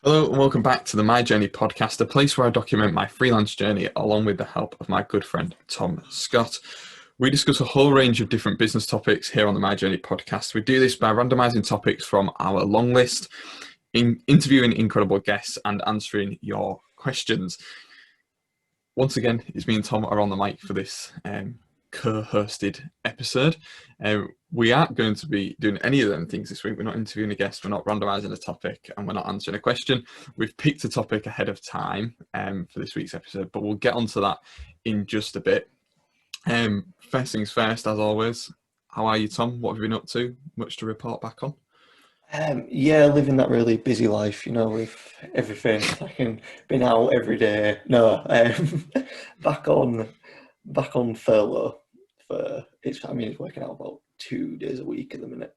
Hello and welcome back to the My Journey podcast, a place where I document my freelance journey along with the help of my good friend Tom Scott. We discuss a whole range of different business topics here on the My Journey podcast. We do this by randomizing topics from our long list, interviewing incredible guests, and answering your questions. Once again, it's me and Tom are on the mic for this co-hosted episode. We aren't going to be doing any of them things this week. We're not interviewing a guest, we're not randomizing a topic, and we're not answering a question. We've picked a topic ahead of time for this week's episode, but we'll get onto that in just a bit. First things first, as always, how are you, Tom? What have you been up to? Much to report back on? Living that really busy life, with everything. Been out every day. No, back on back on furlough for it's working out about 2 days a week at the minute.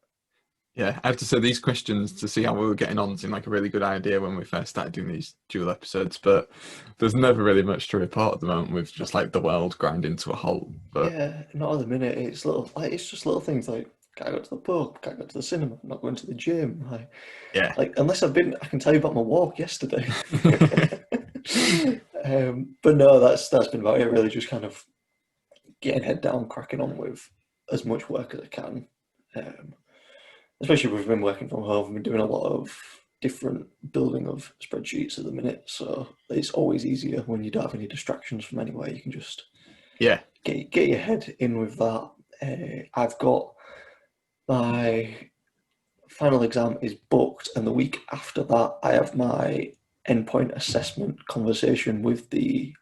Yeah, I have to say these questions to see how we were getting on seemed like a really good idea when we first started doing these dual episodes, but there's never really much to report at the moment with just like the world grinding to a halt. But Yeah, not at the minute. It's just little things like can't go to the pub, can't go to the cinema, not going to the gym. yeah. Unless I can tell you about my walk yesterday. But no, that's been about it. Really, just kind of getting head down, cracking on with as much work as I can. Um, Especially we've been working from home, we've been doing a lot of different building of spreadsheets at the minute. So it's always easier when you don't have any distractions from anywhere. You can just Yeah. get your head in with that. I've got my final exam is booked, and the week after that, I have my endpoint assessment conversation with the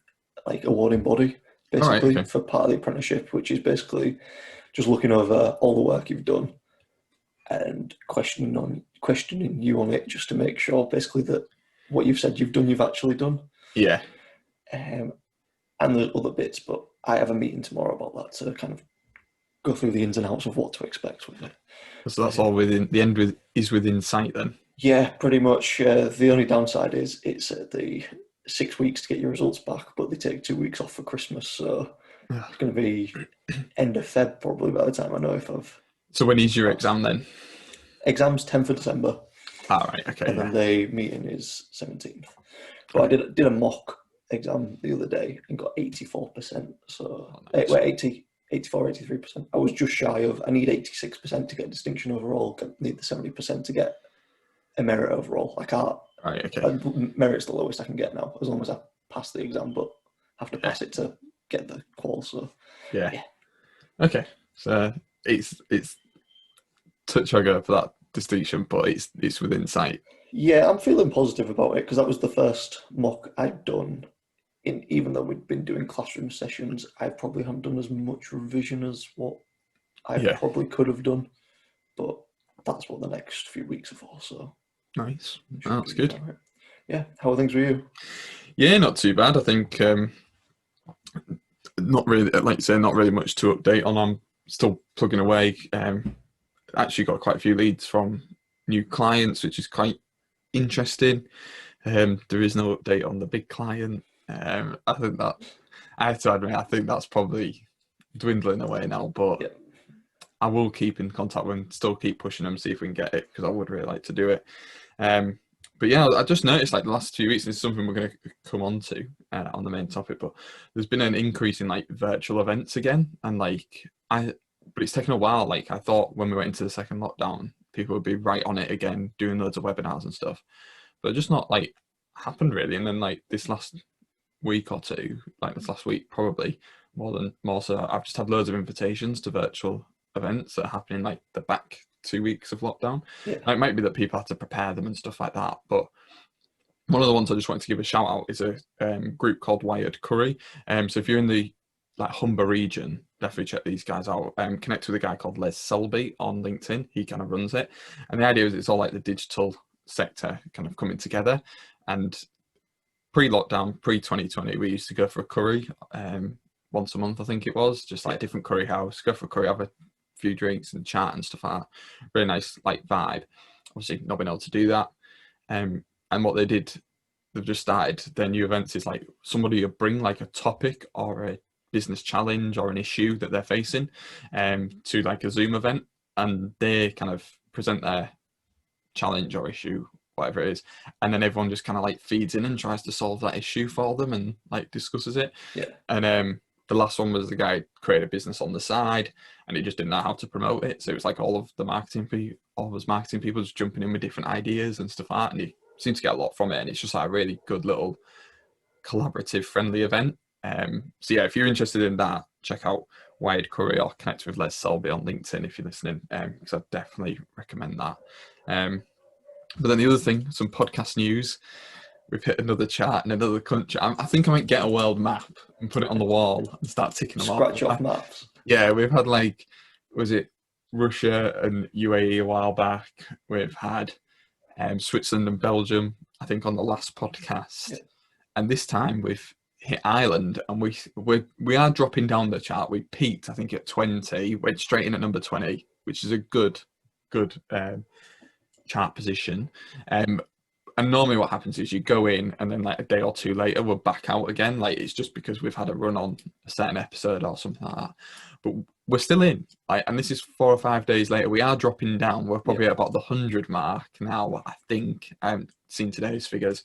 awarding body, All right. basically Okay. for part of the apprenticeship, which is basically just looking over all the work you've done and questioning you on it, just to make sure basically that what you've said you've done, you've actually done. Yeah. Um, and there's other bits, but I have a meeting tomorrow about that to kind of go through the ins and outs of what to expect with it. So that's all within the end is within sight then. Yeah, pretty much. The only downside is it's the 6 weeks to get your results back, but they take 2 weeks off for Christmas, so it's going to be end of Feb probably by the time I know if I've So when is your passed. exam then? Exams 10th of December, All right. Okay. and then Yeah. the meeting is 17th. But I Okay. did a mock exam the other day and got 84%. So Oh, nice. 80, 84, 83%. I was just shy of. I need 86% to get distinction overall. I need the 70% to get a merit overall. I can't. Right. Okay. Merit's the lowest I can get now, as long as I pass the exam, but have to Yeah. pass it to get the qual. So Yeah. yeah, Okay. So it's touch or go for that distinction, but it's within sight. yeah, I'm feeling positive about it because that was the first mock I'd done. Even though we'd been doing classroom sessions, I probably haven't done as much revision as what I Yeah. probably could have done. But that's what the next few weeks are for. So Nice. it should That's be good. all right. Yeah, how are things with you? Yeah, not too bad. I think not really, like you say, not really much to update on. I'm still plugging away. Actually got quite a few leads from new clients, which is quite interesting. There is no update on the big client. I think that I have to admit, I think that's probably dwindling away now, but Yeah, I will keep in contact with them, still keep pushing them, see if we can get it, because I would really like to do it. Um, but yeah, I just noticed like the last few weeks, this is something we're going to come on to on the main topic, but there's been an increase in like virtual events again. And but it's taken a while. Like I thought when we went into the second lockdown, people would be right on it again, doing loads of webinars and stuff, but just not like happened really. And then like this last week or two, like this last week, probably more so, I've just had loads of invitations to virtual events that are happening like the back 2 weeks of lockdown. yeah, Now, it might be that people had to prepare them and stuff like that, but one of the ones I just wanted to give a shout out is a group called Wired Curry. So if you're in the like Humber region, definitely check these guys out. Connect with a guy called Les Selby on LinkedIn. He kind of runs it, and the idea is it's all like the digital sector kind of coming together. And pre-lockdown, pre-2020, we used to go for a curry once a month, I think it was, just like yeah, different curry house, go for a curry, have a few drinks and chat and stuff like that. Really nice like vibe. Obviously, not being able to do that. And what they've just started their new events is like somebody will bring like a topic or a business challenge or an issue that they're facing to like a Zoom event, and they kind of present their challenge or issue whatever it is, and then everyone just kind of like feeds in and tries to solve that issue for them and like discusses it. Yeah. And the last one was the guy created a business on the side and he just didn't know how to promote it. So it was like all of his marketing people just jumping in with different ideas and stuff like that. And he seemed to get a lot from it. And it's just like a really good little collaborative, friendly event. So yeah, if you're interested in that, check out Wired Curry or connect with Les Selby on LinkedIn if you're listening, because I definitely recommend that. But then the other thing, some podcast news. We've hit another chart in another country. I think I might get a world map and put it on the wall and start ticking them Scratch off. off maps. Yeah, we've had like, was it Russia and UAE a while back? We've had Switzerland and Belgium, I think, on the last podcast. Yeah. And this time we've hit Ireland, and we are dropping down the chart. We peaked, I think, at 20, went straight in at number 20, which is a good chart position. And normally what happens is you go in and then like a day or two later we're back out again. Like it's just because we've had a run on a certain episode or something like that. But we're still in. Like, and this is 4 or 5 days later. We are dropping down. We're probably at about the 100 mark now, I think. I haven't seen today's figures.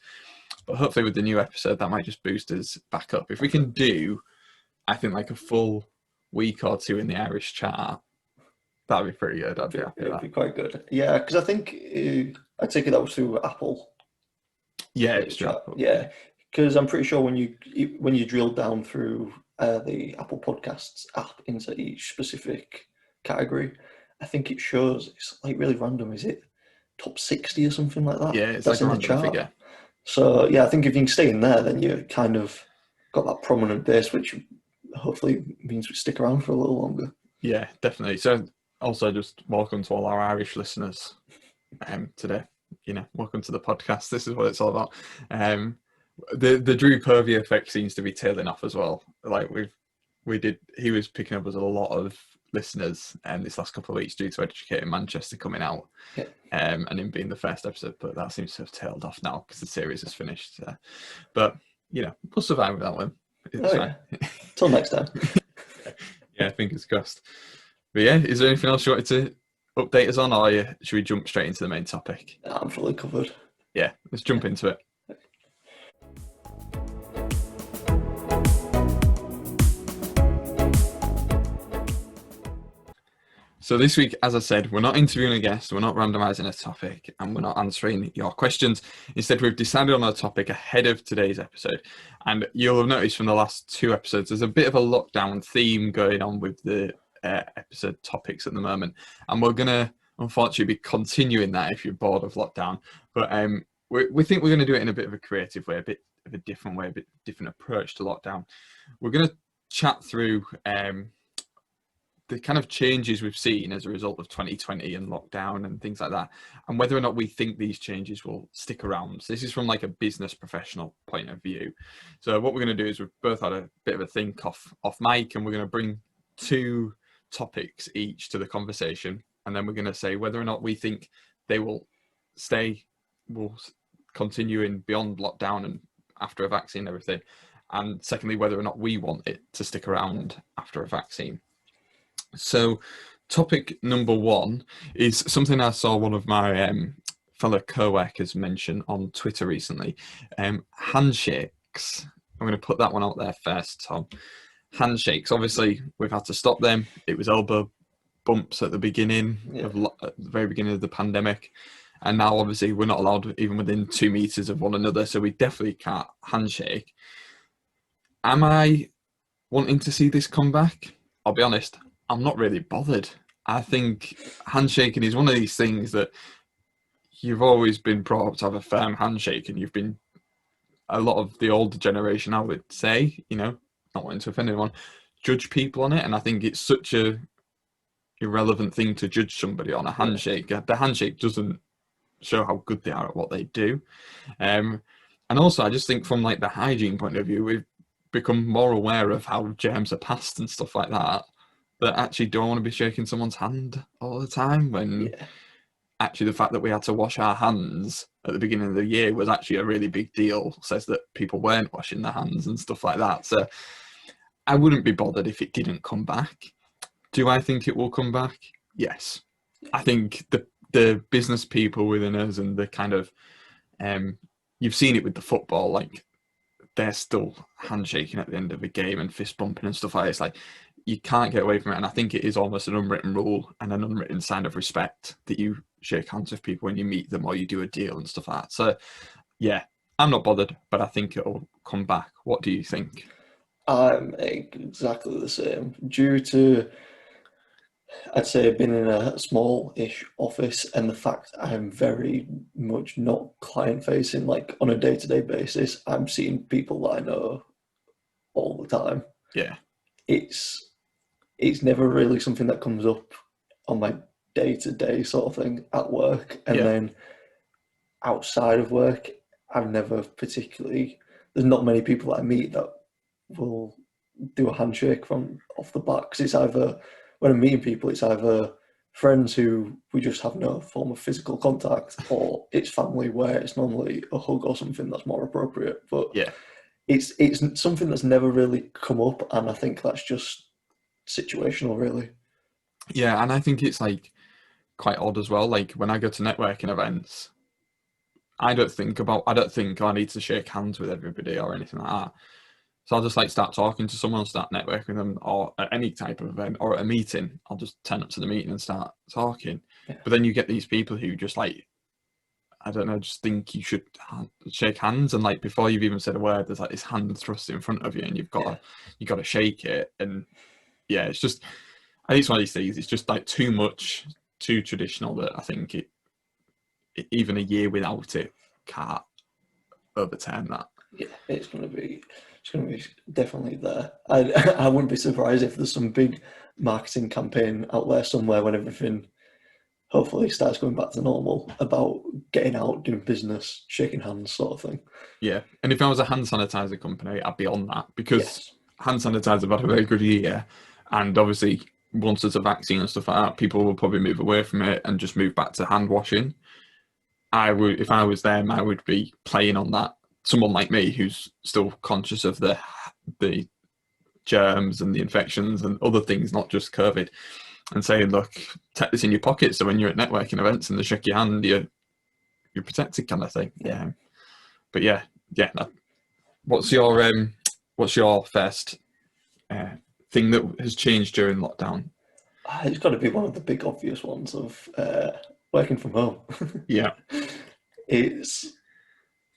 But hopefully with the new episode that might just boost us back up. If we can do, I think, like a full week or two in the Irish chart, that'd be pretty good. I'd be happy with It'd that. be quite good. Yeah, because I think I take it that was through Apple. Yeah, it's true. Yeah, because I'm pretty sure when you drill down through the Apple Podcasts app into each specific category, I think it shows it's like really random. Is it top 60 or something like that? Yeah, it's That's like a in the random chart. figure. So yeah, I think if you can stay in there, then you kind of got that prominent base, which hopefully means we stick around for a little longer. Yeah, definitely. So also just welcome to all our Irish listeners today. You know, welcome to the podcast. This is what it's all about. The Drew Purvey effect seems to be tailing off as well. Like he was picking up as a lot of listeners this last couple of weeks due to Educating Manchester coming out. Yeah. And him being the first episode, but that seems to have tailed off now because the series is finished. But you know, we'll survive with that one. It's fine. Yeah. Till next time. Yeah, fingers crossed. But yeah, is there anything else you wanted to update us on, or should we jump straight into the main topic? I'm fully covered. Yeah, let's jump into it. So this week, as I said, we're not interviewing a guest, we're not randomising a topic, and we're not answering your questions. Instead, we've decided on a topic ahead of today's episode. And you'll have noticed from the last 2 episodes, there's a bit of a lockdown theme going on with the episode topics at the moment. And we're going to, unfortunately, be continuing that if you're bored of lockdown. But we think we're going to do it in a bit of a creative way, a bit of a different way, a bit different approach to lockdown. We're going to chat through the kind of changes we've seen as a result of 2020 and lockdown and things like that, and whether or not we think these changes will stick around. So this is from like a business professional point of view. So what we're going to do is we've both had a bit of a think off mic, and we're going to bring 2 topics each to the conversation, and then we're going to say whether or not we think they will continue in beyond lockdown and after a vaccine and everything, and secondly whether or not we want it to stick around after a vaccine. So topic number 1 is something I saw one of my fellow co-workers mention on Twitter recently. Handshakes. I'm going to put that one out there first, Tom. Handshakes, obviously we've had to stop them. It was elbow bumps at the beginning at the very beginning of the pandemic, and now obviously we're not allowed even within 2 meters of one another, so we definitely can't handshake. Am I wanting to see this come back? I'll be honest, I'm not really bothered. I think handshaking is one of these things that you've always been brought up to have a firm handshake, and you've been, a lot of the older generation, I would say, you know, not wanting to offend anyone, judge people on it. And I think it's such a irrelevant thing to judge somebody on a handshake. The handshake doesn't show how good they are at what they do. And also I just think from like the hygiene point of view, we've become more aware of how germs are passed and stuff like that, that actually don't want to be shaking someone's hand all the time, when actually the fact that we had to wash our hands at the beginning of the year was actually a really big deal, says that people weren't washing their hands and stuff like that. So I wouldn't be bothered if it didn't come back. Do I think it will come back? Yes. I think the business people within us and the kind of You've seen it with the football, like they're still handshaking at the end of a game and fist bumping and stuff like that. It's like you can't get away from it. And I think it is almost an unwritten rule and an unwritten sign of respect that you shake hands with people when you meet them or you do a deal and stuff like that. So yeah, I'm not bothered, but I think it'll come back. What do you think? I'm exactly the same. Due to, I'd say, being in a small-ish office and the fact I'm very much not client-facing, like on a day-to-day basis, I'm seeing people that I know all the time. Yeah, It's it's never really something that comes up on my day-to-day sort of thing at work, and yeah, then outside of work, I've never particularly. There's not many people that I meet that will do a handshake from off the bat because it's either when I'm meeting people, it's either friends who we just have no form of physical contact, or it's family where it's normally a hug or something that's more appropriate. But yeah, it's something that's never really come up, and I think that's just situational, really. yeah. And I think it's like quite odd as well. Like when I go to networking events, I don't think, oh, I need to shake hands with everybody or anything like that. So I'll just like start talking to someone, start networking with them, or at any type of event or at a meeting, I'll just turn up to the meeting and start talking. Yeah, But then you get these people who just like, I don't know, just think you should shake hands, and like before you've even said a word, there's like this hand thrust in front of you, and yeah, you got to shake it, and yeah, it's just I think it's one of these things. It's just like too much, too traditional that I think even a year without it can't overturn that. yeah. It's gonna be definitely there. I I wouldn't be surprised if there's some big marketing campaign out there somewhere when everything hopefully starts going back to normal about getting out, doing business, shaking hands, sort of thing. Yeah, and if I was a hand sanitizer company, I'd be on that because Yes. hand sanitizer have had a very good year, and obviously once there's a vaccine and stuff like that, people will probably move away from it and just move back to hand washing. I would, if I was them, I would be playing on that. Someone like me who's still conscious of the germs and the infections and other things, not just COVID, and saying, look, take this in your pocket so when you're at networking events and they shake your hand, you're protected, kind of thing. Yeah. But yeah, yeah. What's your what's your first uh, thing that has changed during lockdown? It's got to be one of the big obvious ones of working from home. Yeah, It's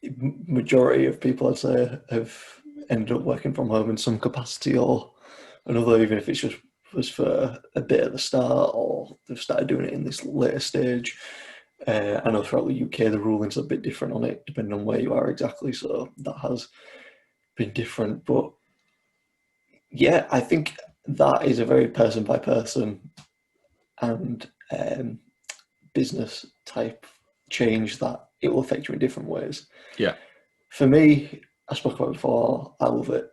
majority of people, I'd say, have ended up working from home in some capacity or another, even if it's just was for a bit at the start or they've started doing it in this later stage. I know throughout the UK the ruling's a bit different on it depending on where you are exactly, so that has been different. But yeah, I think that is a very person by person and business type change that it will affect you in different ways. yeah, For me, I spoke about it before, I love it.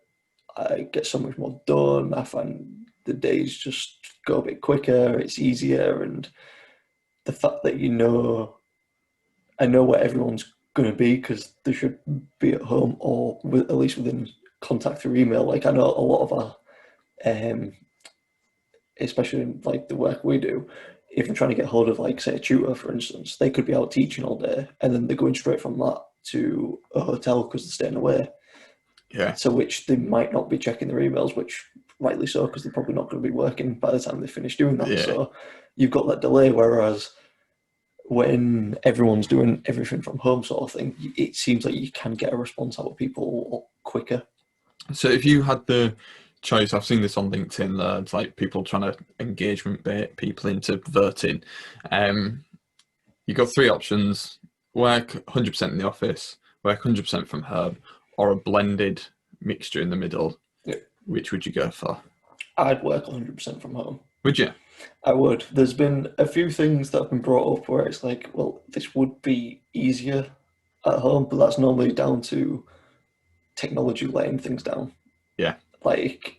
I get so much more done. I find the days just go a bit quicker, it's easier, and the fact that I know where everyone's going to be because they should be at home or at least within contact through email. Like I know a lot of our, um, especially in like the work we do, if I'm trying to get hold of like say a tutor, for instance, they could be out teaching all day and then they're going straight from that to a hotel because they're staying away. yeah. To which they might not be checking their emails, which rightly so because they're probably not going to be working by the time they finish doing that. Yeah. So you've got that delay. Whereas when everyone's doing everything from home, sort of thing, it seems like you can get a response out of people quicker. So if you had the choice, I've seen this on LinkedIn, it's like people trying to engagement bait people into voting. Um, you got three options: work 100% in the office, work 100% from home, or a blended mixture in the middle. Yeah. Which would you go for? I'd work 100% from home. Would you? I would. There's been a few things that have been brought up where it's like, well, this would be easier at home, but that's normally down to technology laying things down. Yeah. Like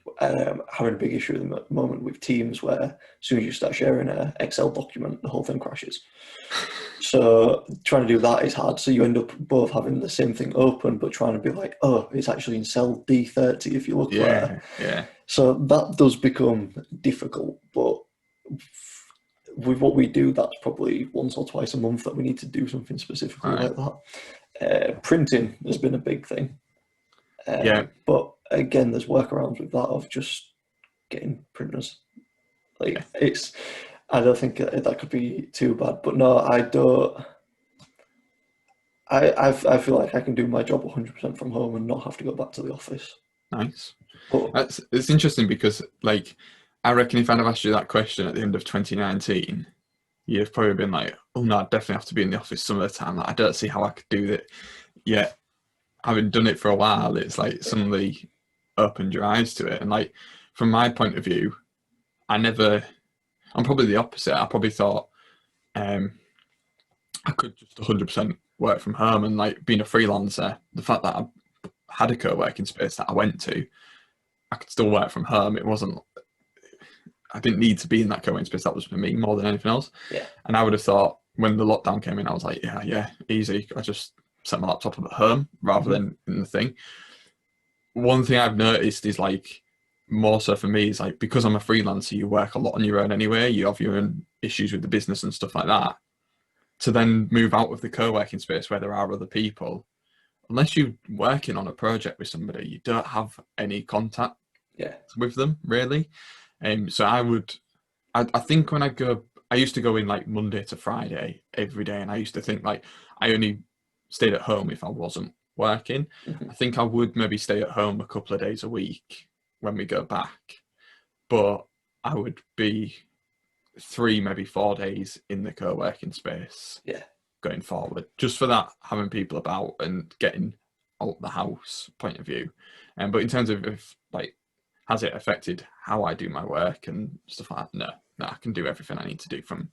having a big issue at the moment with Teams where as soon as you start sharing an Excel document, the whole thing crashes. So trying to do that is hard. So you end up both having the same thing open, but trying to be like, oh, it's actually in cell D30 if you look there. Yeah. Yeah. So that does become difficult. But with what we do, that's probably once or twice a month that we need to do something specifically Right. like that. Printing has been a big thing. Yeah, But again, there's workarounds with that of just getting printers. yeah. Like it's, I don't think that could be too bad. But no, I don't. I feel like I can do my job 100% from home and not have to go back to the office. Nice. But It's interesting because, like, I reckon if I'd have asked you that question at the end of 2019, you've probably been like, "Oh no, I definitely have to be in the office some of the time. Like, I don't see how I could do that." Yet, having done it for a while, it's like suddenly opened your eyes to it. And like, from my point of view, I never. I'm probably the opposite. I probably thought um, I could just 100% work from home, and like being a freelancer, the fact that I had a co-working space that I went to, I could still work from home. It wasn't. I didn't need to be in that co-working space. That was for me more than anything else. yeah, And I would have thought when the lockdown came in, I was like, yeah, easy. I just set my laptop up at home rather than in the thing. One thing I've noticed is like more so for me is like because I'm a freelancer, you work a lot on your own anyway. You have your own issues with the business and stuff like that. To then move out of the co-working space where there are other people, unless you're working on a project with somebody, you don't have any contact yeah, with them really. So I think when I used to go in like Monday to Friday every day, and I used to think like I only stayed at home if I wasn't working. I think I would maybe stay at home a couple of days a week when we go back, but I would be 3, maybe 4 days in the co-working space yeah. going forward, just for that having people about and getting out the house point of view. But in terms of if like has it affected how I do my work and stuff like that? No, I can do everything I need to do from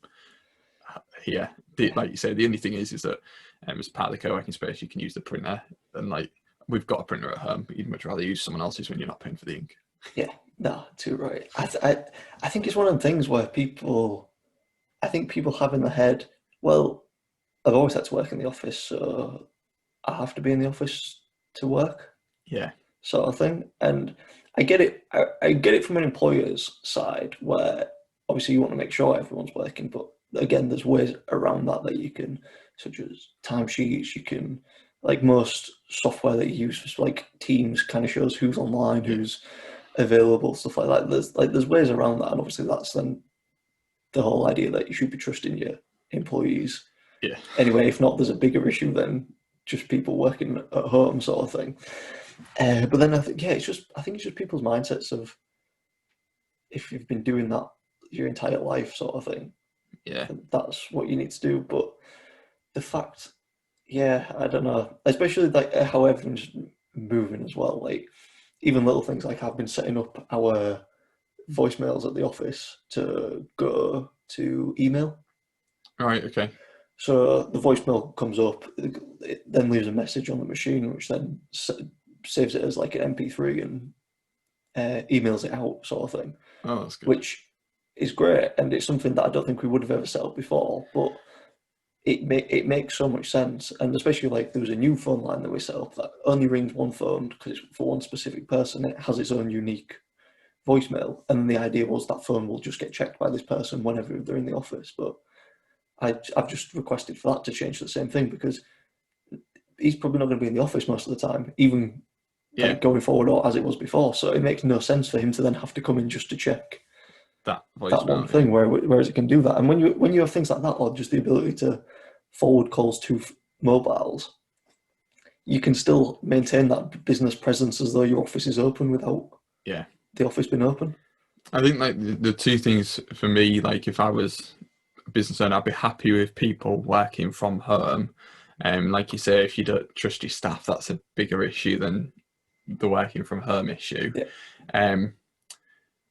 here. Like you say, the only thing is that as part of the co-working space, you can use the printer, and like we've got a printer at home, but you'd much rather use someone else's when you're not paying for the ink. Yeah, no, too right. I think it's one of the things where I think people have in their head, well, I've always had to work in the office, so I have to be in the office to work, Yeah, sort of thing. And I get it. I get it from an employer's side, where obviously you want to make sure everyone's working, but again, there's ways around that that you can, such as timesheets. You can, like most software that you use, for, like Teams, kind of shows who's online, yeah, who's available, stuff like that. There's ways around that, and obviously that's then the whole idea that you should be trusting your employees. yeah, Anyway, if not, there's a bigger issue than just people working at home, sort of thing. But then I think, yeah, I think it's just people's mindsets of if you've been doing that your entire life, sort of thing, yeah. that's what you need to do. But the fact, yeah, I don't know, especially like how everyone's moving as well. Like even little things like I've been setting up our voicemails at the office to go to email. All right, okay. So the voicemail comes up, it then leaves a message on the machine, which then saves it as like an MP3 and emails it out, sort of thing, Oh, that's good. which is great. And it's something that I don't think we would have ever set up before, but it makes so much sense. And especially like there was a new phone line that we set up that only rings one phone because it's for one specific person. It has its own unique voicemail, and the idea was that phone will just get checked by this person whenever they're in the office. But I've just requested for that to change to the same thing because he's probably not going to be in the office most of the time, even Yeah, like going forward or as it was before. So it makes no sense for him to then have to come in just to check that that one voicemail. Yeah, thing. Whereas it can do that, and when you have things like that, or just the ability to forward calls to mobiles, you can still maintain that business presence as though your office is open without yeah. the office being open. I think like the two things for me, like if I was a business owner, I'd be happy with people working from home. Like you say, if you don't trust your staff, that's a bigger issue than the working from home issue. Yeah, Um,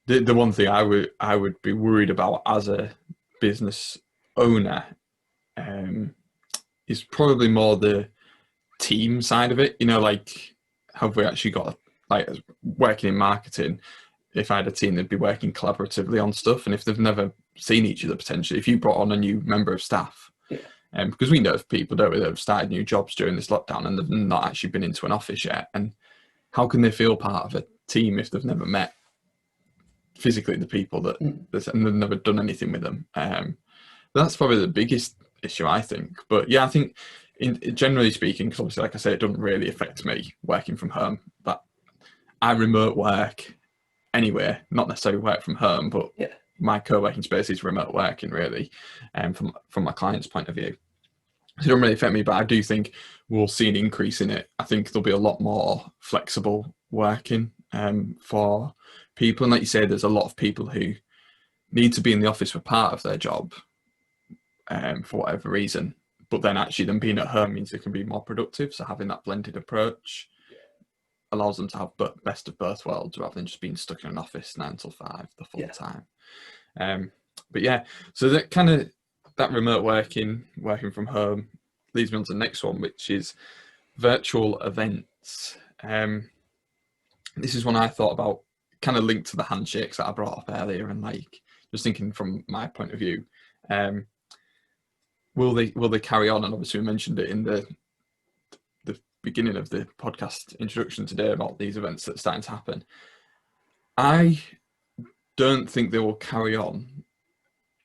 the one thing I would be worried about as a business owner um, is probably more the team side of it. You know, like have we actually got like working in marketing? If I had a team, they'd be working collaboratively on stuff, and if they've never seen each other potentially, if you brought on a new member of staff, yeah, because we know of people, don't we, that have started new jobs during this lockdown and they've not actually been into an office yet, and how can they feel part of a team if they've never met physically the people and they've never done anything with them? That's probably the biggest issue, I think. But yeah, I think Generally speaking, because obviously, like I say, it doesn't really affect me working from home. But I remote work anywhere, not necessarily work from home, but Yeah. my co-working space is remote working really, from my client's point of view. So it doesn't really affect me, but I do think we'll see an increase in it. I think there'll be a lot more flexible working for people. And like you say, there's a lot of people who need to be in the office for part of their job for whatever reason. But then actually them being at home means they can be more productive. So having that blended approach allows them to have best of both worlds rather than just being stuck in an office 9 till 5 the full Yeah. time. But yeah, so that kind of that remote working from home leads me on to the next one, which is virtual events. This is one I thought about, kind of linked to the handshakes that I brought up earlier, and like just thinking from my point of view, will they carry on? And obviously we mentioned it in the beginning of the podcast introduction today about these events that are starting to happen. I don't think they will carry on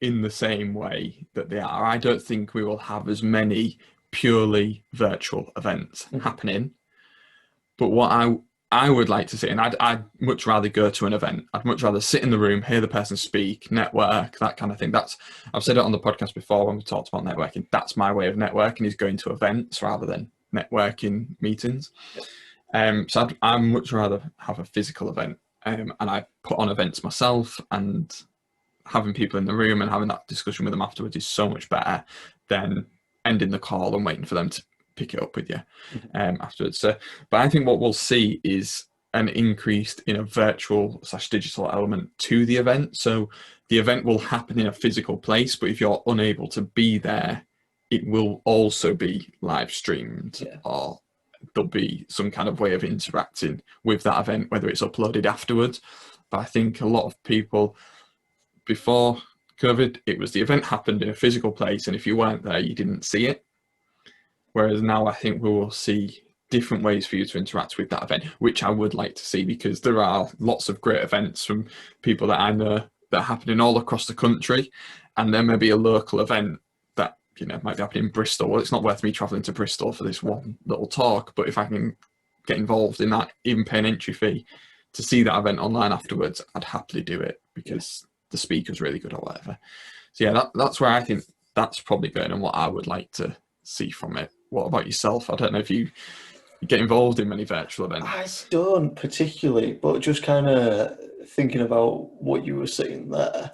in the same way that they are. I don't think we will have as many purely virtual events happening. But what I would like to see, and I'd much rather go to an event. I'd much rather sit in the room, hear the person speak, network, that kind of thing. I've said it on the podcast before when we talked about networking. That's my way of networking, is going to events rather than networking meetings. So I'd much rather have a physical event, and I put on events myself, and having people in the room and having that discussion with them afterwards is so much better than ending the call and waiting for them to pick it up with you afterwards. So, but I think what we'll see is an increase in a virtual/digital element to the event. So the event will happen in a physical place, but if you're unable to be there, it will also be live streamed, or there'll be some kind of way of interacting with that event, whether it's uploaded afterwards. But I think a lot of people, before COVID, it was the event happened in a physical place, and if you weren't there, you didn't see it. Whereas now I think we will see different ways for you to interact with that event, which I would like to see, because there are lots of great events from people that I know that are happening all across the country, and there may be a local event that might be happening in Bristol. Well, it's not worth me travelling to Bristol for this one little talk, but if I can get involved in that, even pay an entry fee to see that event online afterwards, I'd happily do it, because the speaker's really good or whatever. So yeah, that's where I think that's probably going, and what I would like to see from it. What about yourself? I don't know if you get involved in many virtual events. I don't particularly, but just kind of thinking about what you were saying there,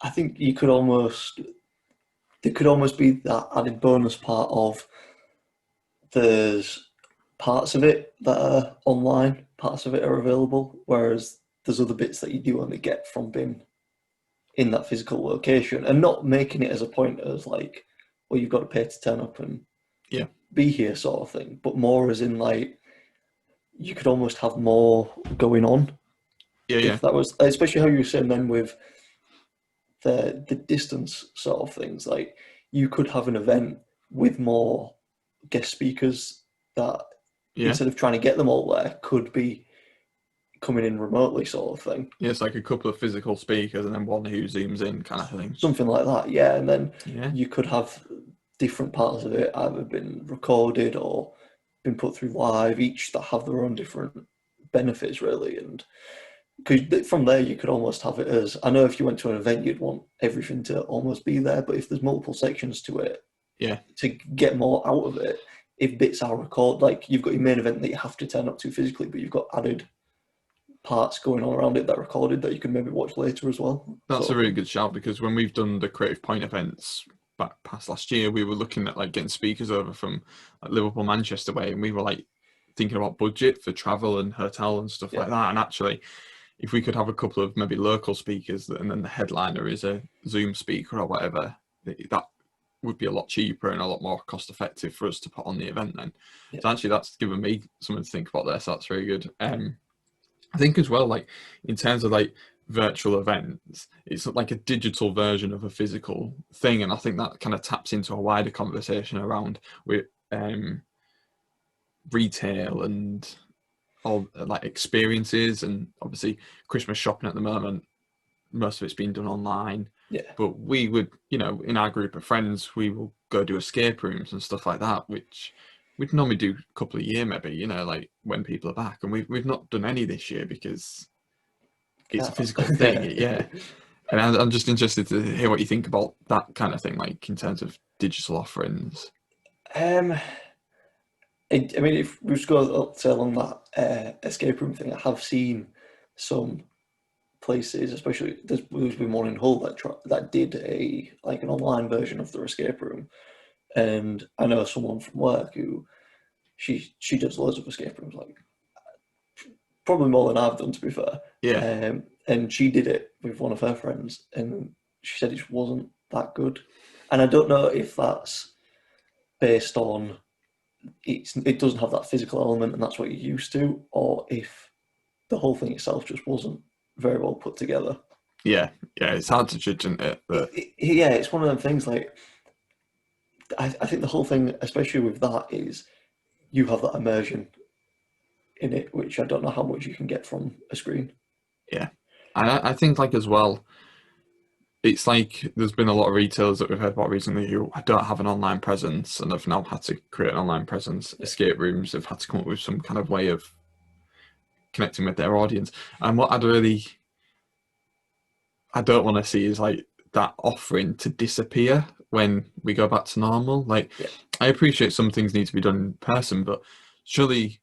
I think there could almost be that added bonus part of, there's parts of it that are online, parts of it are available, whereas there's other bits that you do only get from being in that physical location, and not making it as a point as like, well, you've got to pay to turn up and be here sort of thing, but more as in like, you could almost have more going on. If that was, especially how you were saying then with the distance sort of things, like you could have an event with more guest speakers that instead of trying to get them all there, could be coming in remotely sort of thing. Yeah, it's like a couple of physical speakers and then one who zooms in kind of thing. Something like that, yeah. And then you could have different parts of it either been recorded or been put through live, each that have their own different benefits really. And because from there you could almost have it as, I know if you went to an event you'd want everything to almost be there, but if there's multiple sections to it, to get more out of it, if bits are recorded, like you've got your main event that you have to turn up to physically, but you've got added parts going on around it that are recorded that you can maybe watch later as well. That's a really good shout, because when we've done the Creative Point events back past last year, we were looking at like getting speakers over from like Liverpool, Manchester way, and we were like thinking about budget for travel and hotel and stuff like that. And actually, if we could have a couple of maybe local speakers and then the headliner is a Zoom speaker or whatever, that would be a lot cheaper and a lot more cost effective for us to put on the event then. So actually that's given me something to think about there, so that's very good. I think as well, like in terms of like virtual events, it's like a digital version of a physical thing, and I think that kind of taps into a wider conversation around with retail and all like experiences. And obviously Christmas shopping at the moment, most of it's being done online. Yeah. But we would, in our group of friends, we will go do escape rooms and stuff like that, which we'd normally do a couple of year maybe, like when people are back. And we've not done any this year because it's a physical thing. Yeah. And I'm just interested to hear what you think about that kind of thing, like in terms of digital offerings. Um, I mean, if we just go up to along that escape room thing, I have seen some places, especially there's been one in Hull that did an online version of their escape room, and I know someone from work who she does loads of escape rooms, like probably more than I've done, to be fair. Yeah. And she did it with one of her friends, and she said it just wasn't that good. And I don't know if that's based on it doesn't have that physical element, and that's what you're used to, or if the whole thing itself just wasn't very well put together. Yeah. Yeah. It's hard to judge, isn't it? But Yeah, it's one of them things. Like I think the whole thing, especially with that, is you have that immersion in it, which I don't know how much you can get from a screen. yeah. I think like as well, it's like there's been a lot of retailers that we've heard about recently who don't have an online presence and have now had to create an online presence. Yeah, Escape rooms have had to come up with some kind of way of connecting with their audience. And what I don't want to see is like that offering to disappear when we go back to normal. Like, yeah, I appreciate some things need to be done in person, but surely,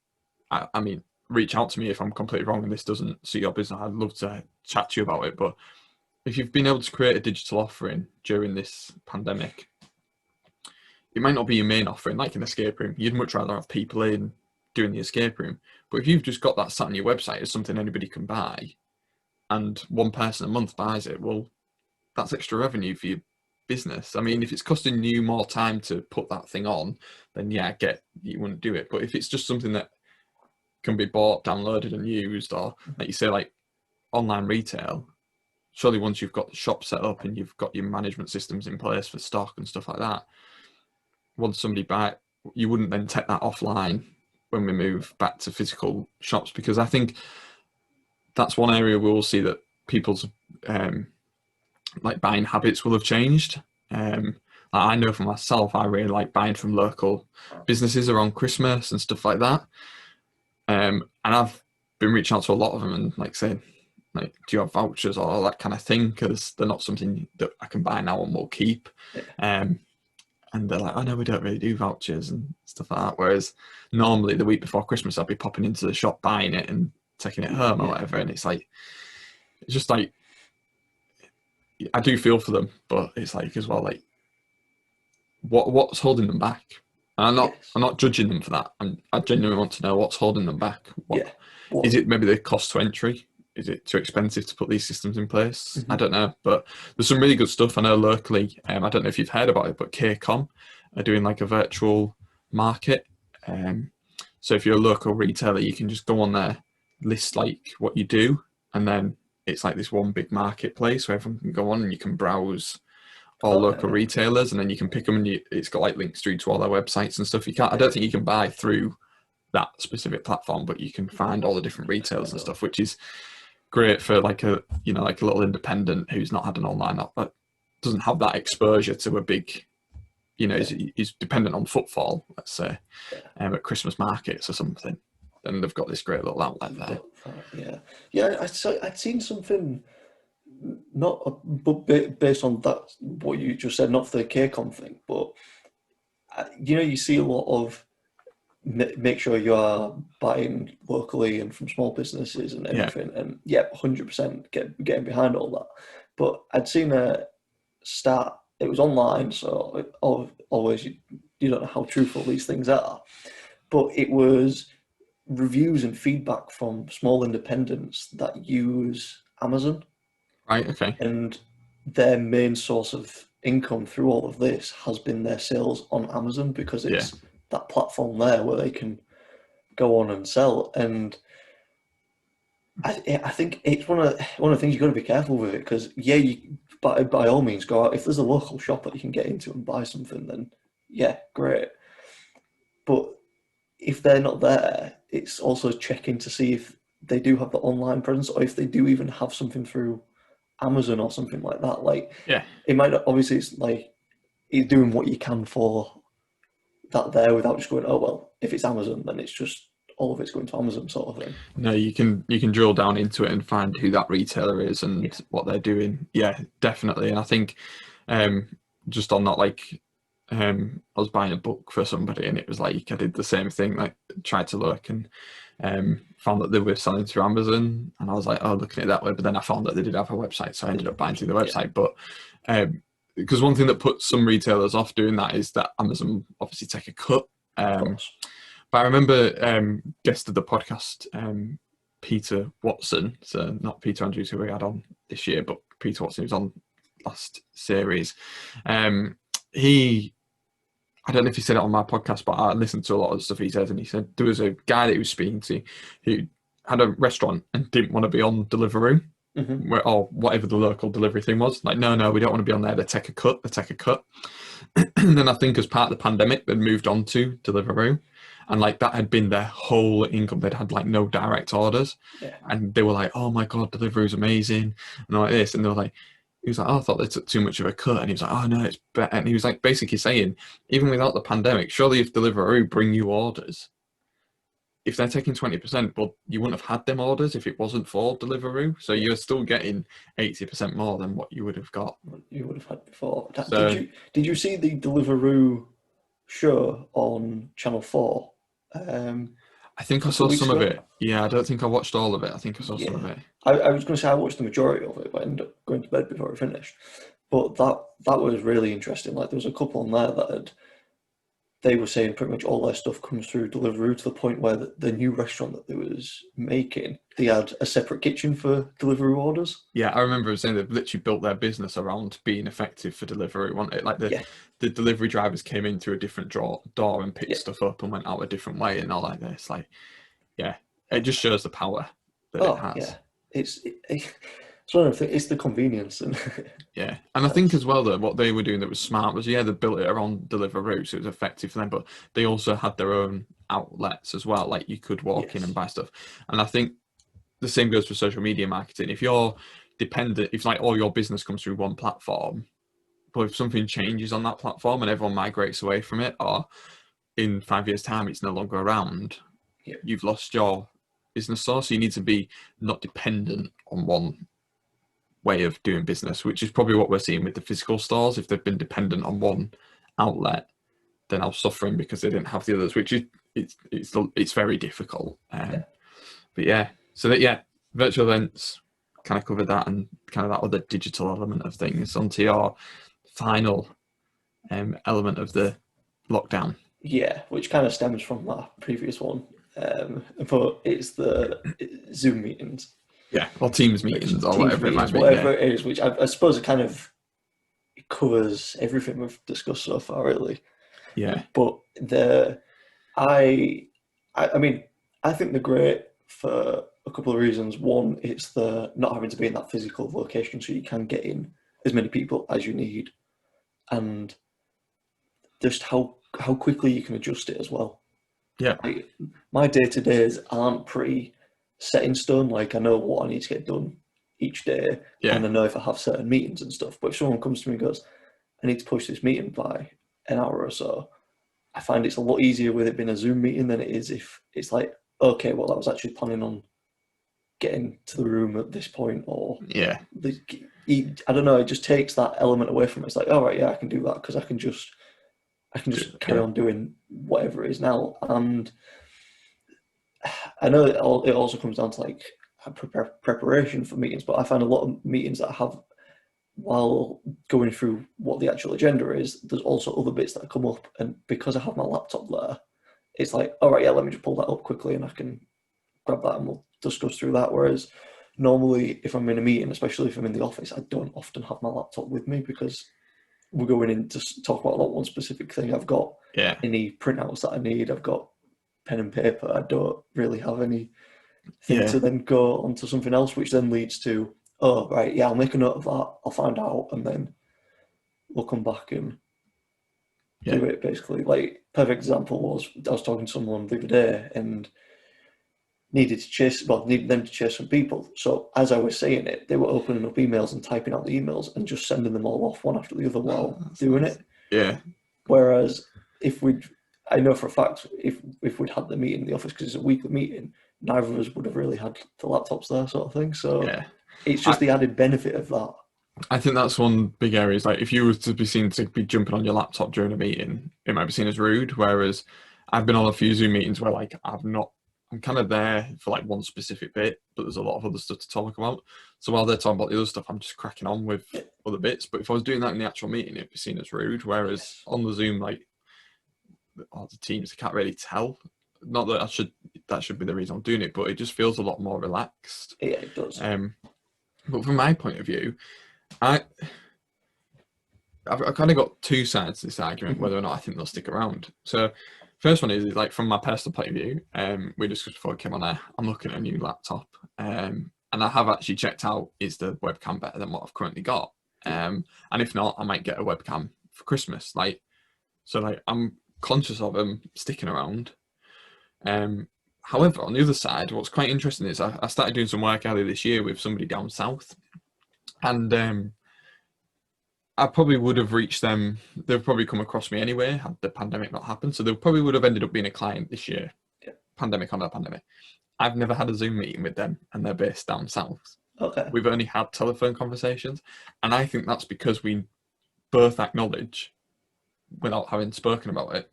I mean, reach out to me if I'm completely wrong and this doesn't suit your business. I'd love to chat to you about it. But if you've been able to create a digital offering during this pandemic, it might not be your main offering, like an escape room. You'd much rather have people in doing the escape room. But if you've just got that sat on your website as something anybody can buy, and one person a month buys it, well, that's extra revenue for your business. I mean, if it's costing you more time to put that thing on, then yeah, I get you wouldn't do it. But if it's just something that can be bought, downloaded, and used, or like you say, like online retail, surely once you've got the shop set up and you've got your management systems in place for stock and stuff like that, once somebody buy it, you wouldn't then take that offline when we move back to physical shops, because I think that's one area we will see that people's like buying habits will have changed. I know for myself, I really like buying from local businesses around Christmas and stuff like that. And I've been reaching out to a lot of them and like saying, like, do you have vouchers or that kind of thing? Because they're not something that I can buy now and will keep. yeah, Um, and they're like, oh no, we don't really do vouchers and stuff like that. Whereas normally the week before Christmas, I'll be popping into the shop, buying it and taking it home or yeah, whatever. And it's just like, I do feel for them, but it's like as well, like what's holding them back? And I'm yes, not judging them for that. I genuinely want to know what's holding them back. What yeah. is What? it? Maybe the cost to entry. Is it too expensive to put these systems in place? I Hmm. don't know, but there's some really good stuff I know locally. I don't know if you've heard about it, but KCOM are doing like a virtual market. Um, so if you're a local retailer, you can just go on there, list like what you do, and then it's like this one big marketplace where everyone can go on and you can browse all local Okay, retailers, and then you can pick them, and it's got like links through to all their websites and stuff. You can't. I yeah, don't think you can buy through that specific platform, but you can find all the different retailers and find out. stuff, which is great for like like a little independent who's not had an online but doesn't have that exposure to a big Yeah, is dependent on footfall, let's say, yeah. at Christmas markets or something. Then they've got this great little outlet You've there. got that. Yeah, yeah. I'd seen something not, but based on that what you just said, not for the KCON thing, but you see a lot of make sure you are buying locally and from small businesses and Yeah. everything. And yeah, 100% getting behind all that. But I'd seen a start. It was online, so always you don't know how truthful these things are. But it was reviews and feedback from small independents that use Amazon, Right. Okay. and their main source of income through all of this has been their sales on Amazon, because Yeah. it's that platform there where they can go on and sell. And I think it's one of the things you've got to be careful with it, because yeah, you by all means go out if there's a local shop that you can get into and buy something, then yeah, great. But if they're not there, it's also checking to see if they do have the online presence, or if they do even have something through Amazon or something like that. Like, Yeah. it might not, obviously it's like you're doing what you can for that there without just going, oh well, if it's Amazon, then it's just all of it's going to Amazon sort of thing. No, you can drill down into it and find who that retailer is Yeah. and what they're doing. Yeah, definitely. And I think um just on that, like I was buying a book for somebody and it was like I did the same thing, like tried to look and found that they were selling through Amazon and I was like, oh, looking at it that way, but then I found that they did have a website, so I ended up buying through the Yeah, website. But because one thing that puts some retailers off doing that is that Amazon obviously take a cut. of Um, course. but I remember guest of the podcast, Peter Watson, so not Peter Andrews who we had on this year, but Peter Watson who was on last series. He, I don't know if he said it on my podcast, but I listened to a lot of the stuff he said, and he said there was a guy that he was speaking to who had a restaurant and didn't want to be on Deliveroo. Hmm. Or whatever the local delivery thing was, like, no, we don't want to be on there. They take a cut. And then I think as part of the pandemic, they'd moved on to Deliveroo, and like that had been their whole income. They'd had like no direct orders, Yeah. and they were like, "Oh my god, Deliveroo's amazing," and all like this. And they were like, he was like, "Oh, I thought they took too much of a cut," and he was like, "Oh no, it's better." And he was like, basically saying, even without the pandemic, surely if Deliveroo bring you orders, if they're taking 20%, well, you wouldn't have had them orders if it wasn't for Deliveroo. So Yeah. you're still getting 80% more than what you would have got. What you would have had before. Did So you see the Deliveroo show on Channel 4 I a think I couple saw of weeks some of ago? it. Yeah, I don't think I watched all of it. I think I saw some of Yeah. it. I was going to say I watched the majority of it, but I ended up going to bed before it finished. But that was really interesting. Like there was a couple on there that had they were saying pretty much all their stuff comes through Deliveroo to the point where the new restaurant that they was making, they had a separate kitchen for Deliveroo orders. Yeah, I remember saying they've literally built their business around being effective for delivery. Wasn't it? Like Yeah, the delivery drivers came in through a different door and picked yeah. stuff up and went out a different way and all like this. Like, yeah, it just shows the power that it Oh, has. yeah. It's one of the things, it's the convenience and Yeah, and I think that's as well that what they were doing that was smart was, yeah, they built it around Deliveroo, so it was effective for them, but they also had their own outlets as well. Like you could walk in and yes. buy stuff, and I think the same goes for social media marketing. If you're dependent, if like all your business comes through one platform, but if something changes on that platform and everyone migrates away from it, or in 5 years' time it's no longer around, Yeah. you've lost your business source. So you need to be not dependent on one way of doing business, which is probably what we're seeing with the physical stores. If they've been dependent on one outlet, they're now suffering because they didn't have the others, which is it's very difficult. Yeah. But yeah, so that yeah, virtual events kind of covered that and kind of that other digital element of things onto your final element of the lockdown. Yeah, which kind of stems from that previous one. But it's the Zoom meetings, Yeah, or Teams which meetings or Teams whatever it might meetings, be. Yeah, whatever it is, which I suppose it kind of covers everything we've discussed so far, really. yeah, But I, I mean, I think they're great for a couple of reasons. One, it's the not having to be in that physical location, so you can get in as many people as you need, and just how quickly you can adjust it as well. yeah, Like my day to days aren't pretty set in stone. Like I know what I need to get done each day, yeah, and I know if I have certain meetings and stuff. But if someone comes to me and goes, "I need to push this meeting by an hour or so," I find it's a lot easier with it being a Zoom meeting than it is if it's like, okay, well, I was actually planning on getting to the room at this point, or yeah, I don't know. It just takes that element away from it. It's like, all right, yeah, I can do that because I can just carry yeah, on doing whatever it is now. And I know it also comes down to like preparation for meetings, but I find a lot of meetings that I have while going through what the actual agenda is, there's also other bits that come up, and because I have my laptop there, it's like, all right, yeah, let me just pull that up quickly, and I can grab that, and we'll discuss through that. Whereas normally, if I'm in a meeting, especially if I'm in the office, I don't often have my laptop with me because we're going in to talk about that one specific thing. I've got yeah, any printouts that I need. I've got pen and paper. I don't really have anything yeah, to then go onto something else, which then leads to, oh, right, yeah, I'll make a note of that. I'll find out, and then we'll come back and yeah, do it basically. Like, perfect example was I was talking to someone the other day, and needed them to chase some people. So as I was saying it, they were opening up emails and typing out the emails and just sending them all off one after the other while That's doing nice. it. Yeah, Whereas I know for a fact, if we'd had the meeting in the office, because it's a weekly meeting, neither of us would have really had the laptops there, sort of thing. So yeah. it's just I, the added benefit of that. I think that's one big area. Is like if you were to be seen to be jumping on your laptop during a meeting, it might be seen as rude. Whereas I've been on a few Zoom meetings where like I'm kind of there for like one specific bit, but there's a lot of other stuff to talk about. So while they're talking about the other stuff, I'm just cracking on with other bits. But if I was doing that in the actual meeting, it'd be seen as rude. Whereas on the Zoom, like all the teams, I can't really tell. Not that that should be the reason I'm doing it, but it just feels a lot more relaxed. Yeah, it does. But from my point of view, I've kind of got two sides to this argument, whether or not I think they'll stick around. So, first one is like from my personal point of view, we discussed before I came on air, I'm looking at a new laptop, and I have actually checked out, is the webcam better than what I've currently got? And if not, I might get a webcam for Christmas. So I'm conscious of them sticking around. However, on the other side, what's quite interesting is I started doing some work earlier this year with somebody down south, and I probably would have reached them. They've probably come across me anyway had the pandemic not happened. So they probably would have ended up being a client this year, pandemic or no pandemic. I've never had a Zoom meeting with them, and they're based down south. Okay. We've only had telephone conversations, and I think that's because we both acknowledge, without having spoken about it,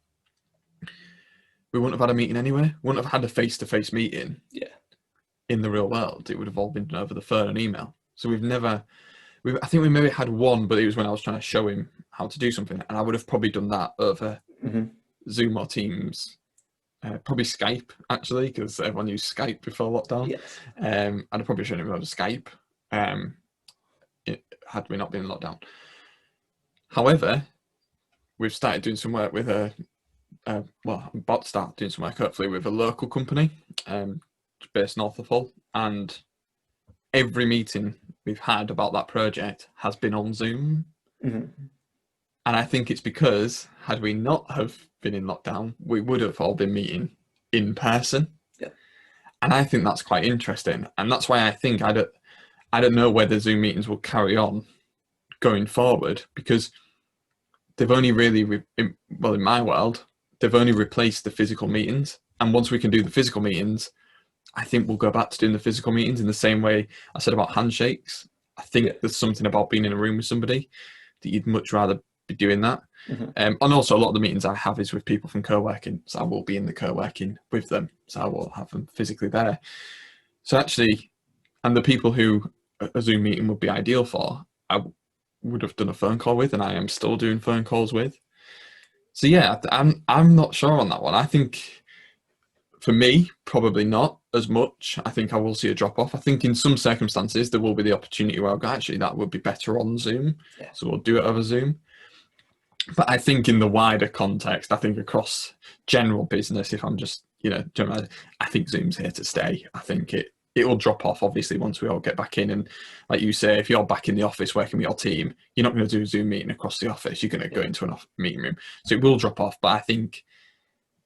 we wouldn't have had a meeting anyway. We wouldn't have had a face-to-face meeting. Yeah. In the real world, it would have all been done over the phone and email. So I think we maybe had one, but it was when I was trying to show him how to do something, and I would have probably done that over Zoom or Teams, probably Skype actually, because everyone used Skype before lockdown. Yes. I'd probably shown him over Skype, had we not been in lockdown. However, we've started doing some work with I'm about to start doing some work hopefully with a local company, based north of Hull, and every meeting we've had about that project has been on Zoom. And I think it's because had we not have been in lockdown, we would have all been meeting in person. Yeah. And I think that's quite interesting. And that's why I think I don't know whether Zoom meetings will carry on going forward, because they've only really, in my world, they've only replaced the physical meetings. And once we can do the physical meetings, I think we'll go back to doing the physical meetings in the same way I said about handshakes. I think there's something about being in a room with somebody that you'd much rather be doing that. And also a lot of the meetings I have is with people from co-working. So I will be in the co-working with them. So I will have them physically there. So actually, and the people who a Zoom meeting would be ideal for, I would have done a phone call with, and I am still doing phone calls with. So yeah, I'm not sure on that one. I think for me, probably not as much. I think I will see a drop off. I think in some circumstances there will be the opportunity where I'll go, actually that would be better on Zoom. So we'll do it over Zoom. But I think in the wider context, I think across general business, if I'm just, I think Zoom's here to stay. I think it will drop off obviously once we all get back in. And like you say, if you're back in the office working with your team, you're not going to do a Zoom meeting across the office. You're going to go into an meeting room. So it will drop off. But I think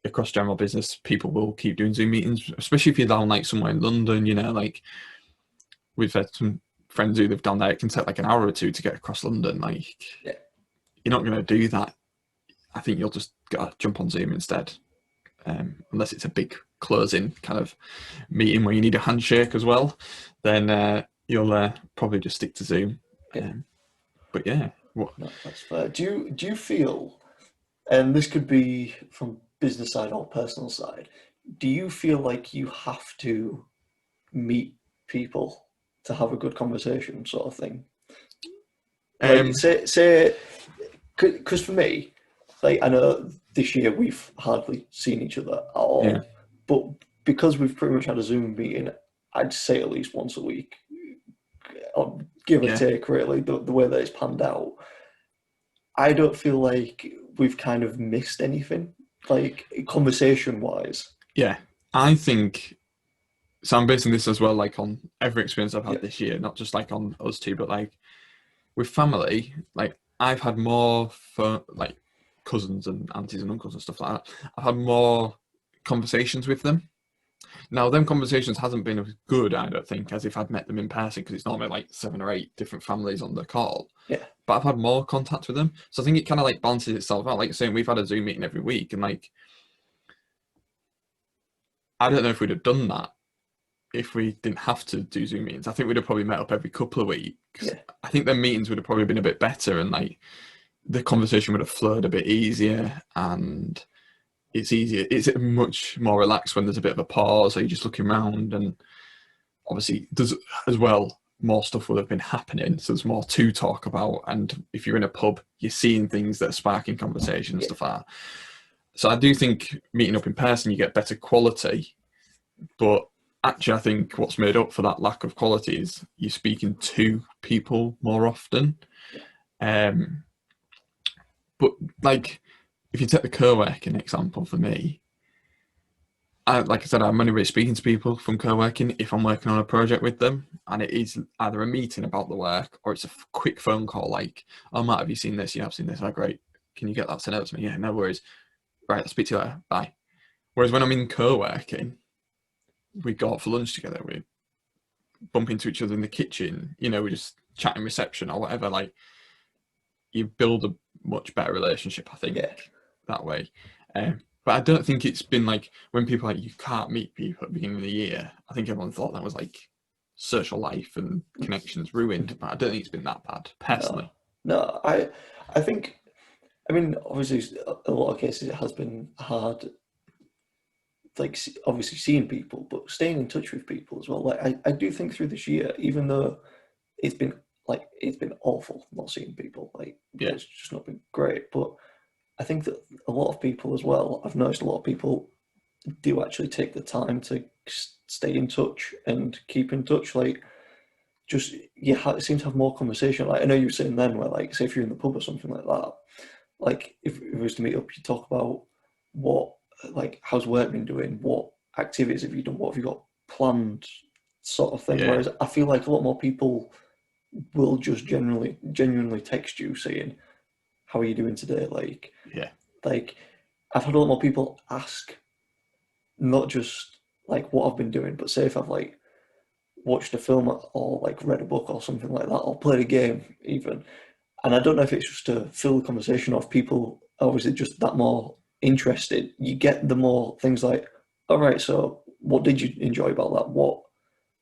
across general business, people will keep doing Zoom meetings, especially if you're down like somewhere in London, like we've had some friends who live down there. It can take like an hour or two to get across London. You're not going to do that. I think you'll just gotta jump on Zoom instead, unless it's a big closing kind of meeting where you need a handshake as well. Then you'll probably just stick to Zoom. But yeah, no, that's fair. Do you feel, and this could be from business side or personal side, do you feel like you have to meet people to have a good conversation, sort of thing? Like say, because for me, like I know this year we've hardly seen each other at all, but because we've pretty much had a Zoom meeting, I'd say at least once a week, give or take, really, the way that it's panned out. I don't feel like we've kind of missed anything, like conversation-wise. Yeah, I think, so I'm basing this as well, like on every experience I've had this year, not just like on us two, but like with family, like I've had more for like cousins and aunties and uncles and stuff like that. I've had more conversations with them Now, them conversations hasn't been as good, I don't think, as if I'd met them in person, because it's normally like 7 or 8 different families on the call. Yeah, But I've had more contact with them, so I think it kind of like balances itself out. Like you're saying, we've had a Zoom meeting every week, and like I don't know if we'd have done that if we didn't have to do Zoom meetings. I think we'd have probably met up every couple of weeks. yeah, I think the meetings would have probably been a bit better, and like the conversation would have flowed a bit easier, and it's easier. It's much more relaxed when there's a bit of a pause, or you're just looking around, and obviously there's as well more stuff will have been happening, so there's more to talk about. And if you're in a pub, you're seeing things that are sparking conversation and yeah, stuff like that. So I do think meeting up in person, you get better quality, but actually I think what's made up for that lack of quality is you're speaking to people more often. yeah, Um, but like if you take the co-working example for me, like I said, I'm only really speaking to people from co-working if I'm working on a project with them, and it is either a meeting about the work or it's a quick phone call like, "Oh, Matt, have you seen this? Yeah, I've seen this. Oh, great. Can you get that sent out to me? Yeah, no worries. Right, I'll speak to you later. Bye." Whereas when I'm in co-working, we go out for lunch together. We bump into each other in the kitchen. We just chat in reception or whatever. Like you build a much better relationship, I think, yeah. that way. But I don't think it's been like when people are like you can't meet people at the beginning of the year. I think everyone thought that was like social life and connections ruined, but I don't think it's been that bad No, personally. no. I think. I mean, obviously, a lot of cases it has been hard, like obviously seeing people, but staying in touch with people as well. Like I do think through this year, even though it's been it's been awful not seeing people, like Yeah, it's just not been great. But I think that a lot of people as well, I've noticed a lot of people do actually take the time to stay in touch and keep in touch. Like just seem to have more conversation. Like I know you were saying then, where like say if you're in the pub or something like that, like if it was to meet up, you talk about what like how's work been doing, what activities have you done, what have you got planned, sort of thing. yeah, Whereas I feel like a lot more people will just genuinely text you saying, "How are you doing today?" yeah, Like I've had a lot more people ask, not just like what I've been doing, but say if I've like watched a film or like read a book or something like that, or played a game even. And I don't know if it's just to fill the conversation or if people obviously just that more interested. You get the more things like, all right, so what did you enjoy about that? What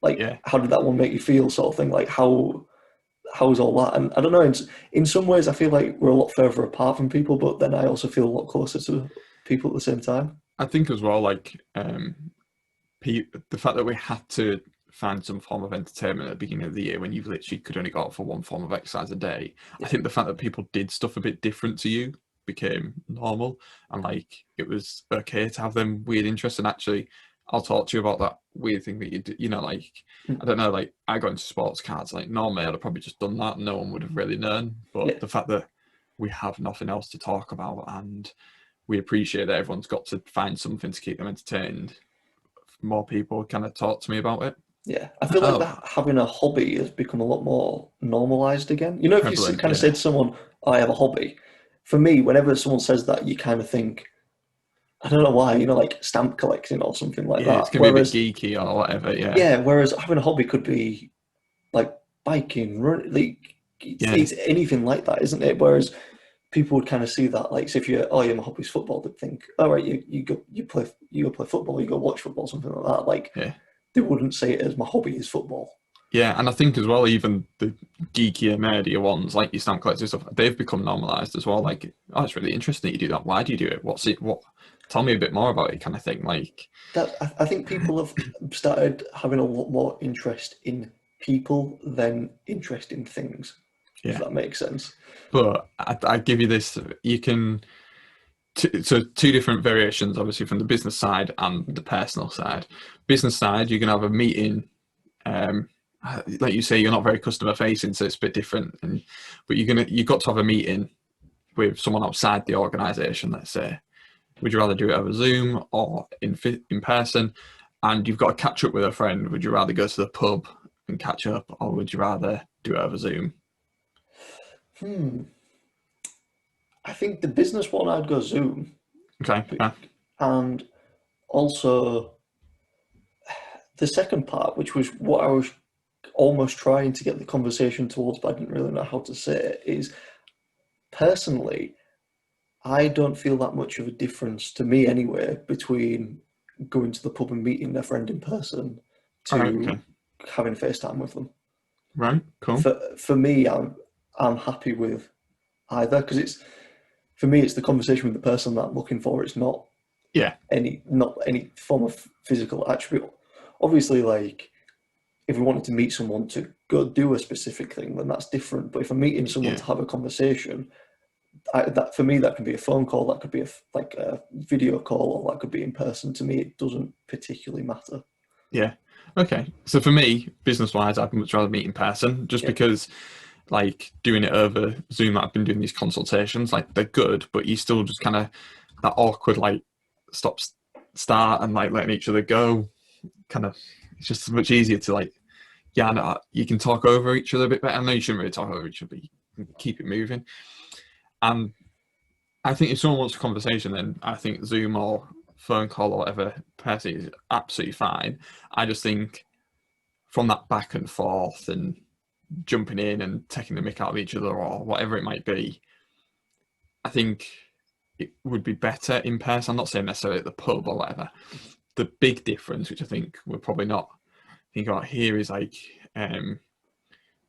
like yeah. how did that one make you feel, sort of thing? Like how's all that? And I don't know. In some ways, I feel like we're a lot further apart from people, but then I also feel a lot closer to people at the same time. I think as well, like the fact that we had to find some form of entertainment at the beginning of the year when you literally could only go out for one form of exercise a day. I Yeah, think the fact that people did stuff a bit different to you became normal, and like it was okay to have them weird interests. And actually, I'll talk to you about that weird thing that you do. Like I mm, don't know, like I got into sports cards. Like normally, I'd have probably just done that, and no one would have really known. But yeah, the fact that we have nothing else to talk about, and we appreciate that everyone's got to find something to keep them entertained, more people kind of talk to me about it. yeah. I feel like Oh, that having a hobby has become a lot more normalized again. You know, if you prevalent, kind of say yeah. to someone, "I have a hobby," for me, whenever someone says that, you kind of think, I don't know why, like stamp collecting or something like Yeah, it's that. gonna be a bit Whereas, geeky or whatever, yeah. yeah, whereas having a hobby could be like biking, run, like Yeah, it's anything like that, isn't it? Whereas people would kind of see that, like, so if you're, oh, yeah, my hobby's football, they'd think, all right, you go play football, you go watch football, something like that. Like, yeah. they wouldn't say it as my hobby is football. Yeah, and I think as well, even the geekier, nerdier ones, like your stamp collector stuff, they've become normalized as well. Like, oh, it's really interesting that you do that. Why do you do it? What's it? What? Tell me a bit more about it, kind of thing. Like, That I think people have started having a lot more interest in people than interest in things, if yeah. that makes sense. But I give you this. You can so two different variations, obviously, from the business side and the personal side. Business side, you can have a meeting. Um, like you say, you're not very customer facing, so it's a bit different. But you've got to have a meeting with someone outside the organisation. Let's say, would you rather do it over Zoom or in person? And you've got to catch up with a friend. Would you rather go to the pub and catch up, or would you rather do it over Zoom? Hmm. I think the business one I'd go Zoom, Okay, yeah, and also the second part, which was what I was almost trying to get the conversation towards, but I didn't really know how to say it, is personally, I don't feel that much of a difference, to me anyway, between going to the pub and meeting a friend in person All right. Okay. to having FaceTime with them. Right. Cool. For me, I'm happy with either, because for me it's the conversation with the person that I'm looking for. It's not Yeah. not any form of physical attribute. Obviously, like if we wanted to meet someone to go do a specific thing, then that's different. But if I'm meeting someone Yeah. to have a conversation, that for me that can be a phone call, that could be like a video call, or that could be in person. To me, it doesn't particularly matter. Yeah. Okay. So for me, business-wise, I'd much rather meet in person, just Yeah, because, like, doing it over Zoom, I've been doing these consultations, like, they're good, but you still just kind of that awkward, like, stop, start, and like letting each other go. Kind of, it's just much easier to like, yeah, no, you can talk over each other a bit better. I know you shouldn't really talk over each other, but you can keep it moving. And I think if someone wants a conversation, then I think Zoom or phone call or whatever person is absolutely fine. I just think from that back and forth and jumping in and taking the mick out of each other or whatever it might be, I think it would be better in person. I'm not saying necessarily at the pub or whatever. The big difference, which I think we're probably not thinking about here, is like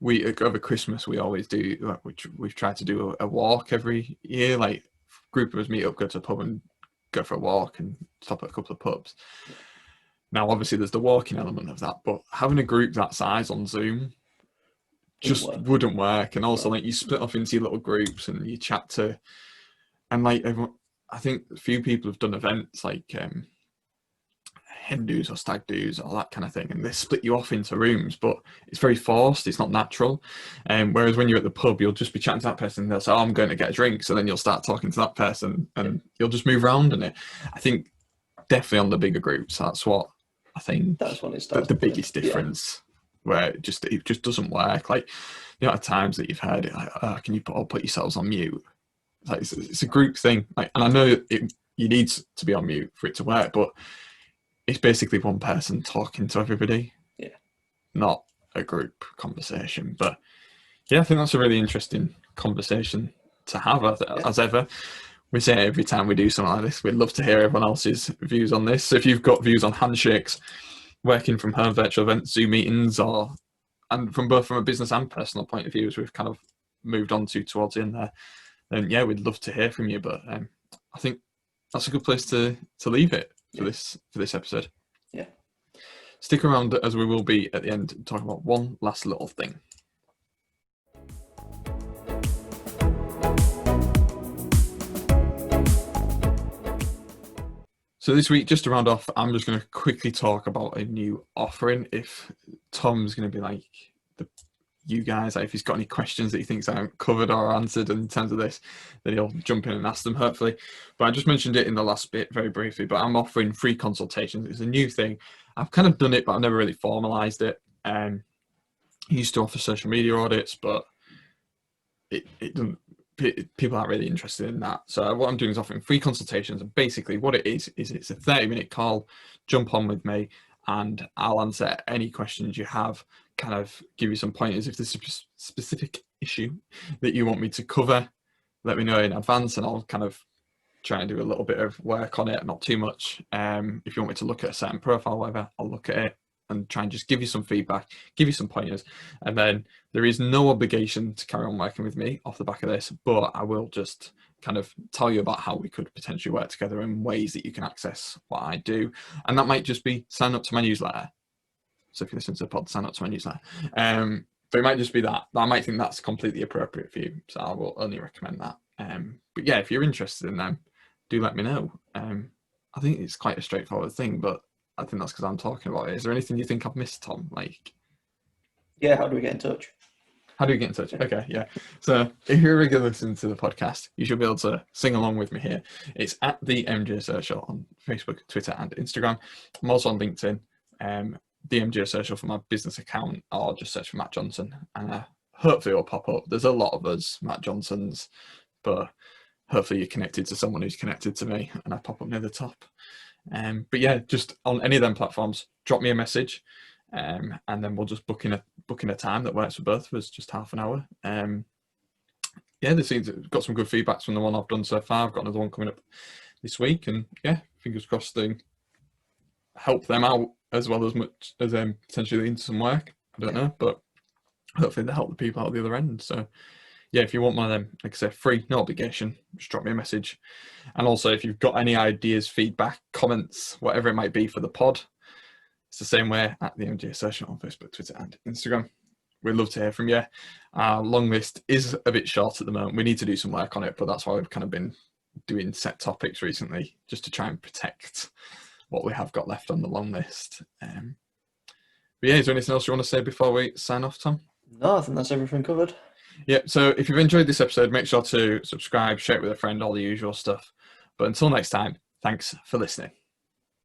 we over Christmas we always do, like, which we've tried to do a walk every year. Like group of us meet up, go to a pub and go for a walk and stop at a couple of pubs. Now, obviously, there's the walking element of that, but having a group that size on Zoom wouldn't just work. wouldn't work. And also, No. like, you split off into your little groups and you chat to, and like everyone, I think a few people have done events like hen do's or stag do's or that kind of thing, and they split you off into rooms, but it's very forced. It's not natural. Whereas when you're at the pub, you'll just be chatting to that person, and they'll say, "Oh, I'm going to get a drink," so then you'll start talking to that person, and you'll just move around in it. I think definitely on the bigger groups, that's what I think That's when it that starts the to play. biggest Yeah, difference, where it just doesn't work. Like, at times that you've heard it, like, oh, can you all put yourselves on mute? Like, it's a group thing. Like, and I know you need to be on mute for it to work, but it's basically one person talking to everybody, yeah, not a group conversation. But yeah, I think that's a really interesting conversation to have, yeah. as ever. We say it every time we do something like this. We'd love to hear everyone else's views on this. So if you've got views on handshakes, working from home, virtual events, Zoom meetings, and from both from a business and personal point of view, as we've kind of moved on towards the end there, then yeah, we'd love to hear from you. But I think that's a good place to leave it for Yeah. this episode. Yeah. Stick around, as we will be at the end talking about one last little thing. So this week, just to round off, I'm just going to quickly talk about a new offering. If Tom's going to be like you guys, like if he's got any questions that he thinks I haven't covered or answered in terms of this, then he'll jump in and ask them, hopefully. But I just mentioned it in the last bit very briefly, but I'm offering free consultations. It's a new thing. I've kind of done it, but I've never really formalized it. I used to offer social media audits, but it doesn't, people aren't really interested in that. So what I'm doing is offering free consultations, and basically what it is it's a 30-minute call. Jump on with me and I'll answer any questions you have, kind of give you some pointers. If there's a specific issue that you want me to cover, let me know in advance and I'll kind of try and do a little bit of work on it, not too much. If you want me to look at a certain profile or whatever, I'll look at it and try and just give you some feedback, give you some pointers. And then there is no obligation to carry on working with me off the back of this, but I will just kind of tell you about how we could potentially work together in ways that you can access what I do. And that might just be sign up to my newsletter. So if you listen to the pod, sign up to my newsletter. But it might just be that. I might think that's completely appropriate for you. So I will only recommend that. But yeah, if you're interested in them, do let me know. I think it's quite a straightforward thing, but I think that's because I'm talking about it. Is there anything you think I've missed, Tom? Like, Yeah, how do we get in touch? how do we get in touch? Okay, yeah. So if you're a regular listener to the podcast, you should be able to sing along with me here. It's at the MJ Social on Facebook, Twitter, and Instagram. I'm also on LinkedIn. The MJ Social for my business account, or just search for Matt Johnson, and hopefully it'll pop up. There's a lot of us, Matt Johnsons, but hopefully you're connected to someone who's connected to me, and I pop up near the top. But yeah, just on any of them platforms, drop me a message, and then we'll just book in a time that works for both of us, just half an hour. Yeah, got some good feedbacks from the one I've done so far. I've got another one coming up this week, and yeah, fingers crossed they help them out as well as much as potentially into some work. I don't know, but hopefully they help the people out the other end. So yeah, if you want one of them, like I say, free, no obligation, just drop me a message. And also, if you've got any ideas, feedback, comments, whatever it might be for the pod, it's the same way at the MJ Social on Facebook, Twitter, and Instagram. We'd love to hear from you. Our long list is a bit short at the moment. We need to do some work on it, but that's why we've kind of been doing set topics recently, just to try and protect what we have got left on the long list. But yeah, is there anything else you want to say before we sign off, Tom? No, I think that's everything covered. Yeah, so if you've enjoyed this episode, make sure to subscribe, share it with a friend, all the usual stuff. But until next time, thanks for listening.